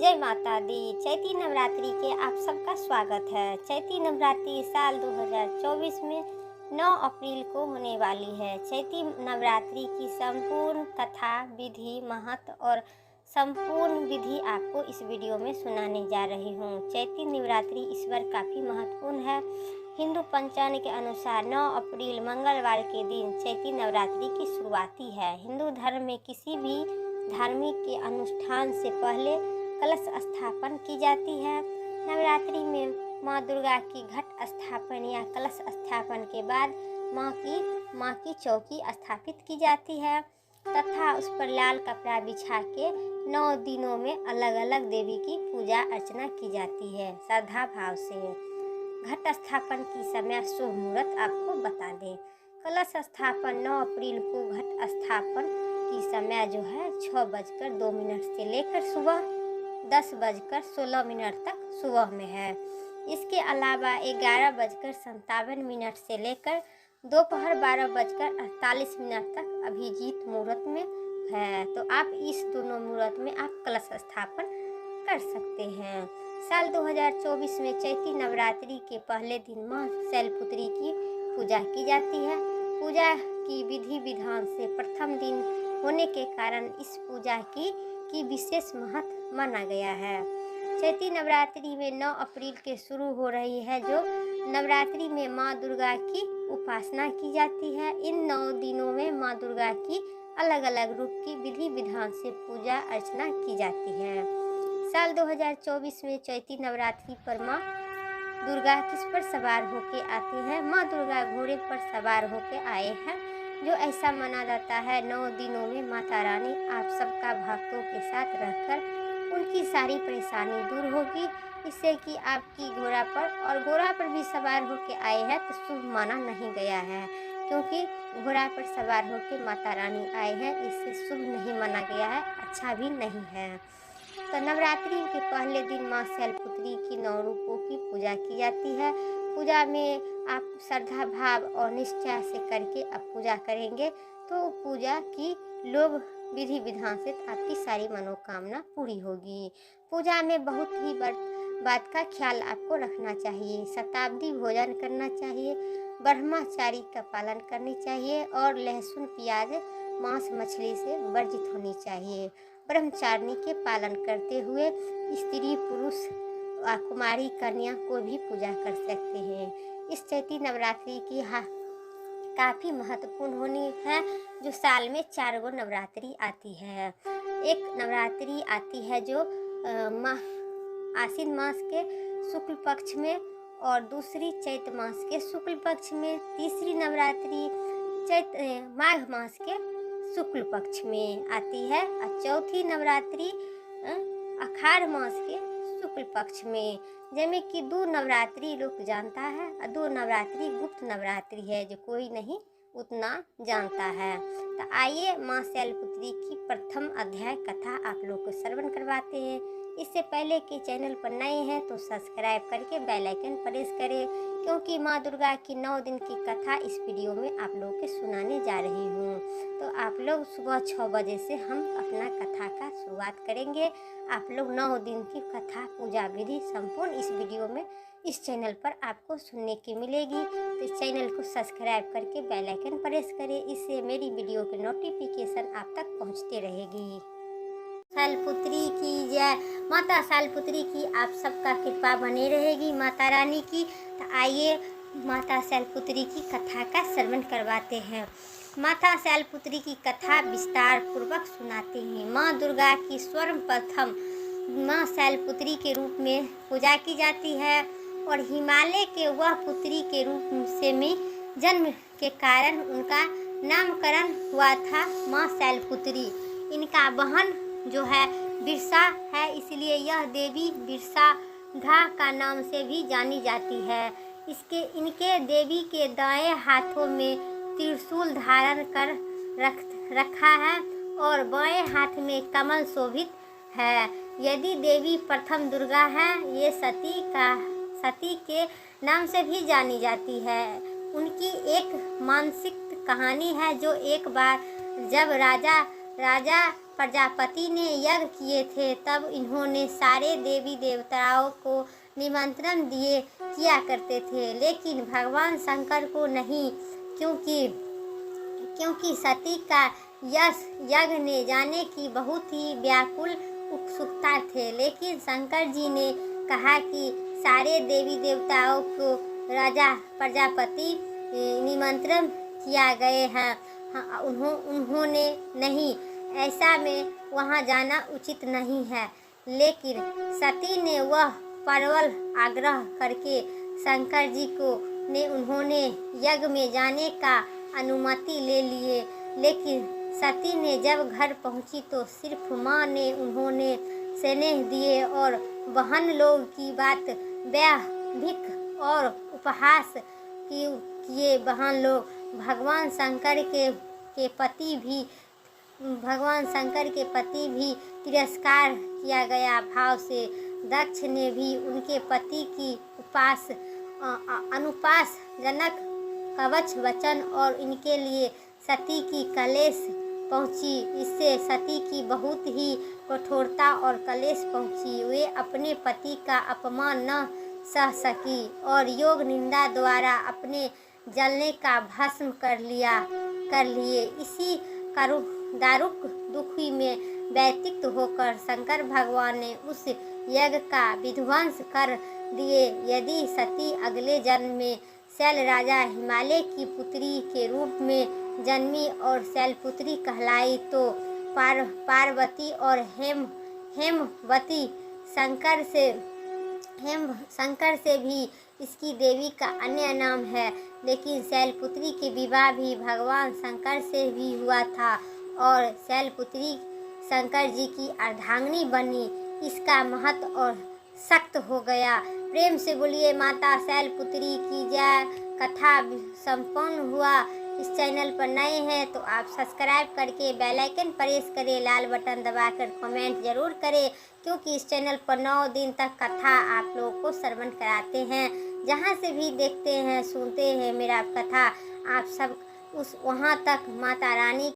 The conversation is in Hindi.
जय माता दी। चैती नवरात्रि के आप सबका स्वागत है। चैती नवरात्रि साल 2024 में 9 अप्रैल को होने वाली है। चैती नवरात्रि की संपूर्ण कथा, विधि, महत्व और संपूर्ण विधि आपको इस वीडियो में सुनाने जा रही हूँ। चैती नवरात्रि इस बार काफ़ी महत्वपूर्ण है। हिंदू पंचांग के अनुसार 9 अप्रैल मंगलवार के दिन चैती नवरात्रि की शुरुआती है। हिंदू धर्म में किसी भी धार्मिक के अनुष्ठान से पहले कलश स्थापन की जाती है। नवरात्रि में माँ दुर्गा की घट स्थापन या कलश स्थापन के बाद माँ की चौकी स्थापित की जाती है तथा उस पर लाल कपड़ा बिछा के 9 दिनों में अलग अलग देवी की पूजा अर्चना की जाती है श्रद्धा भाव से। घट स्थापन की समय शुभ मुहूर्त आपको बता दें। कलश स्थापन 9 अप्रैल को घट स्थापन की समय जो है 6:02 से लेकर सुबह 10:16 तक सुबह में है। इसके अलावा 11:57 से लेकर दोपहर 12:48 तक अभिजीत मुहूर्त में है। तो आप इस दोनों मुहूर्त में आप कलश स्थापन कर सकते हैं। साल 2024 में चैती नवरात्रि के पहले दिन माँ शैलपुत्री की पूजा की जाती है। पूजा की विधि विधान से प्रथम दिन होने के कारण इस पूजा की विशेष महत्व माना गया है। चैती नवरात्रि में 9 अप्रैल के शुरू हो रही है, जो नवरात्रि में माँ दुर्गा की उपासना की जाती है। इन 9 दिनों में माँ दुर्गा की अलग अलग रूप की विधि विधान से पूजा अर्चना की जाती है। साल 2024 में चैती नवरात्रि पर माँ दुर्गा किस पर सवार होके आते हैं? माँ दुर्गा घोड़े पर सवार होके आए हैं, जो ऐसा माना जाता है 9 दिनों में माता रानी आप सबका भक्तों के साथ रहकर उनकी सारी परेशानी दूर होगी। इससे कि आपकी घोड़ा पर भी सवार होके आए हैं तो शुभ माना नहीं गया है, क्योंकि घोड़ा पर सवार होके माता रानी आए हैं, इससे शुभ नहीं माना गया है, अच्छा भी नहीं है। तो नवरात्रि के पहले दिन माँ शैलपुत्री की 9 रूपों की पूजा की जाती है। पूजा में आप श्रद्धा भाव और निष्ठा से करके आप पूजा करेंगे तो पूजा की लोग विधि विधान से आपकी सारी मनोकामना पूरी होगी। पूजा में बहुत ही बात का ख्याल आपको रखना चाहिए। शताब्दी भोजन करना चाहिए, ब्रह्मचारी का पालन करनी चाहिए और लहसुन प्याज मांस मछली से वर्जित होनी चाहिए। ब्रह्मचारिणी के पालन करते हुए स्त्री पुरुष कुमारी कन्या को भी पूजा कर सकते हैं। इस चैती नवरात्रि की काफ़ी महत्वपूर्ण होनी है, जो साल में 4 गो नवरात्रि आती है। एक नवरात्रि आती है जो आश्विन मास के शुक्ल पक्ष में और दूसरी चैत मास के शुक्ल पक्ष में, तीसरी नवरात्रि माघ मास के शुक्ल पक्ष में आती है और चौथी नवरात्रि आषाढ़ मास के शुक्ल पक्ष में। जैसे कि 2 नवरात्रि लोग जानता है और 2 नवरात्रि गुप्त नवरात्रि है, जो कोई नहीं उतना जानता है। तो आइए माँ शैलपुत्री की प्रथम अध्याय कथा आप लोग को श्रवण करवाते हैं। इससे पहले कि चैनल पर नए हैं तो सब्सक्राइब करके बेल आइकन प्रेस करें, क्योंकि माँ दुर्गा की 9 दिन की कथा इस वीडियो में आप लोग के सुनाने जा रही हूँ। तो आप लोग सुबह 6 बजे से हम अपना कथा का शुरुआत करेंगे। आप लोग 9 दिन की कथा पूजा विधि संपूर्ण इस वीडियो में इस चैनल पर आपको सुनने की मिलेगी। तो इस चैनल को सब्सक्राइब करके बेल आइकन प्रेस करें, इससे मेरी वीडियो की नोटिफिकेशन आप तक पहुँचती रहेगी। शैलपुत्री की जय। माता शैलपुत्री की आप सबका कृपा बनी रहेगी, माता रानी की। तो आइए माता शैलपुत्री की कथा का श्रवण करवाते हैं। माता शैलपुत्री की कथा विस्तार पूर्वक सुनाते हैं। माँ दुर्गा की सर्वप्रथम माँ शैलपुत्री के रूप में पूजा की जाती है और हिमालय के वह पुत्री के रूप से में जन्म के कारण उनका नामकरण हुआ था माँ शैलपुत्री। इनका बहन जो है बिरसा है, इसलिए यह देवी बिरसाधा का नाम से भी जानी जाती है। इनके देवी के दाएं हाथों में त्रिशूल धारण कर रखा है और बाएं हाथ में कमल शोभित है। यदि देवी प्रथम दुर्गा है, ये सती के नाम से भी जानी जाती है। उनकी एक मानसिक कहानी है, जो एक बार जब राजा प्रजापति ने यज्ञ किए थे तब इन्होंने सारे देवी देवताओं को निमंत्रण दिए किया करते थे, लेकिन भगवान शंकर को नहीं, क्योंकि क्योंकि सती का यश यज्ञ ने जाने की बहुत ही व्याकुल उत्सुकता थे। लेकिन शंकर जी ने कहा कि सारे देवी देवताओं को राजा प्रजापति निमंत्रण किया गए हैं, उन्होंने नहीं, ऐसा में वहाँ जाना उचित नहीं है। लेकिन सती ने वह प्रबल आग्रह करके शंकर जी को उन्होंने यज्ञ में जाने का अनुमति ले लिए। लेकिन सती ने जब घर पहुंची तो सिर्फ माँ ने उन्होंने स्नेह दिए और बहन लोग की बात व्याभिक और उपहास किए। बहन लोग भगवान शंकर के पति भी तिरस्कार किया गया भाव से। दक्ष ने भी उनके पति की अनुपास जनक कवच वचन और इनके लिए सती की कलेश पहुंची। इससे सती की बहुत ही कठोरता और कलेश पहुंची। वे अपने पति का अपमान न सह सकी और योग निंदा द्वारा अपने जलने का भस्म कर लिए। इसी दारुक दुखी में व्यतीत होकर शंकर भगवान ने उस यज्ञ का विध्वंस कर दिए। यदि सती अगले जन्म में शैल राजा हिमालय की पुत्री के रूप में जन्मी और शैलपुत्री कहलाई तो पार्वती और हेमवती शंकर से भी इसकी देवी का अन्य नाम है। लेकिन शैलपुत्री के विवाह भी भगवान शंकर से भी हुआ था और शैलपुत्री शंकर जी की अर्धांगिनी बनी। इसका महत्व और सख्त हो गया। प्रेम से बोलिए माता शैलपुत्री की जय। कथा संपन्न हुआ। इस चैनल पर नए हैं तो आप सब्सक्राइब करके बेल आइकन प्रेस करें, लाल बटन दबाकर कमेंट जरूर करें, क्योंकि इस चैनल पर 9 दिन तक कथा आप लोगों को श्रवण कराते हैं। जहां से भी देखते हैं सुनते हैं मेरा कथा, आप सब वहां तक माता रानी